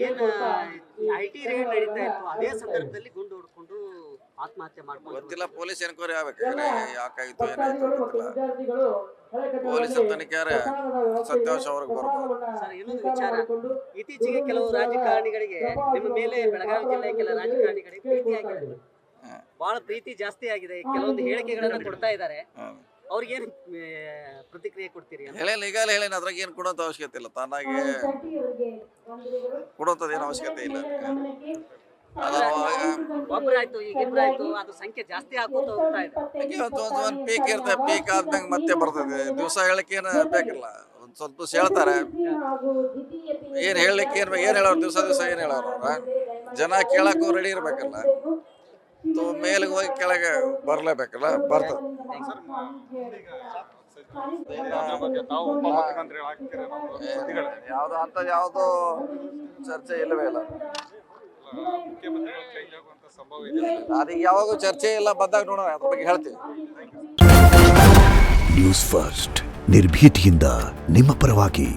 ಏನು IT raid ನಡೀತಾ ಇತ್ತು ಅದೇ ಸಂದರ್ಭದಲ್ಲಿ ಗುಂಡು ಹೊಡ್ಕೊಂಡು ಆತ್ಮಹತ್ಯೆ ಮಾಡ್ಕೊಂಡು ಗೊತ್ತಿಲ್ಲ. ಪೊಲೀಸ್ ಎನ್ಕ್ವೈರಿ ಆಗ್ಬೇಕಾದ್ರೆ ಯಾಕಾಯ್ತು ಏನಾಯ್ತು ಗೊತ್ತಿಲ್ಲ. ಪೊಲೀಸರ ತನಿಖೆಯಾರೆ ಸತ್ಯಾಂಶ ಅವ್ರಿಗೆ ಬರ್ಬೋದು. ಸರ್, ಇನ್ನೊಂದು ವಿಚಾರ, ಇತ್ತೀಚೆಗೆ ಕೆಲವು ರಾಜಕಾರಣಿಗಳಿಗೆ ನಿಮ್ಮ ಮೇಲೆ ಬೆಳಗಾವಿ ಜಿಲ್ಲೆಯ ಕೆಲ ರಾಜಕಾರಣಿಗಳಿಗೆ ಪ್ರೀತಿ ಆಗಿದೆ, ಬಹಳ ಪ್ರೀತಿ ಜಾಸ್ತಿ ಆಗಿದೆ, ಕೆಲವೊಂದು ಹೇಳಿಕೆಗಳನ್ನ ಕೊಡ್ತಾ ಇದ್ದಾರೆ. ಅವ್ರಿಗೇನು ಪ್ರತಿಕ್ರಿಯೆ ಕೊಡ್ತೀರಿ? ಈಗಾಗಲೇ ಹೇಳೇನು, ಅದ್ರಾಗ ಏನು ಕೊಡೋಂಥ ಅವಶ್ಯಕತೆ ಇಲ್ಲ. ತಾನಾಗಿ ಕೊಡೋಂಥದ್ದು ಏನು ಅವಶ್ಯಕತೆ ಇಲ್ಲ. ಒಬ್ಬರಾಯ್ತು, ಈಗ ಇಬ್ಬರಾಯ್ತು, ಅದು ಸಂಖ್ಯೆ ಜಾಸ್ತಿ ಆಗೋದು ಹೋಗ್ತಾ ಇದೆ. ಒಂದು ಪೀಕ್ ಇರ್ತದೆ, ಪೀಕ್ ಆದ್ಮೇಲೆ ಮತ್ತೆ ಬರ್ತದೆ. ದಿವಸ ಹೇಳಕ್ಕೆ ಏನು ಬೇಕಿಲ್ಲ, ಒಂದು ಸ್ವಲ್ಪ ದಿವಸ ಹೇಳ್ತಾರೆ. ಏನು ಹೇಳಲಿಕ್ಕೆ ಏನು ಹೇಳೋರು, ದಿವಸ ಏನು ಹೇಳೋರು ಜನ ಕೇಳಕ್ಕೂ ರೆಡಿ ಇರ್ಬೇಕಲ್ಲ. ಮೇಲಿಗೆ ಹೋಗಿ ಕೆಳಗೆ ಬರಲೇಬೇಕಲ್ಲ, ಬರ್ತದೆ. ಯಾವ್ದು ಅಂತ ಯಾವ್ದು ಚರ್ಚೆ ಇಲ್ಲವೇ ಇಲ್ಲ. ಅದೀಗ ಯಾವಾಗೂ ಚರ್ಚೆ ಇಲ್ಲ, ಬಂದಾಗ ನೋಡೋಣ, ಅದ್ರ ಬಗ್ಗೆ ಹೇಳ್ತೀವಿ. ನ್ಯೂಸ್ ಫಸ್ಟ್, ನಿರ್ಭೀತಿಯಿಂದ ನಿಮ್ಮ ಪರವಾಗಿ.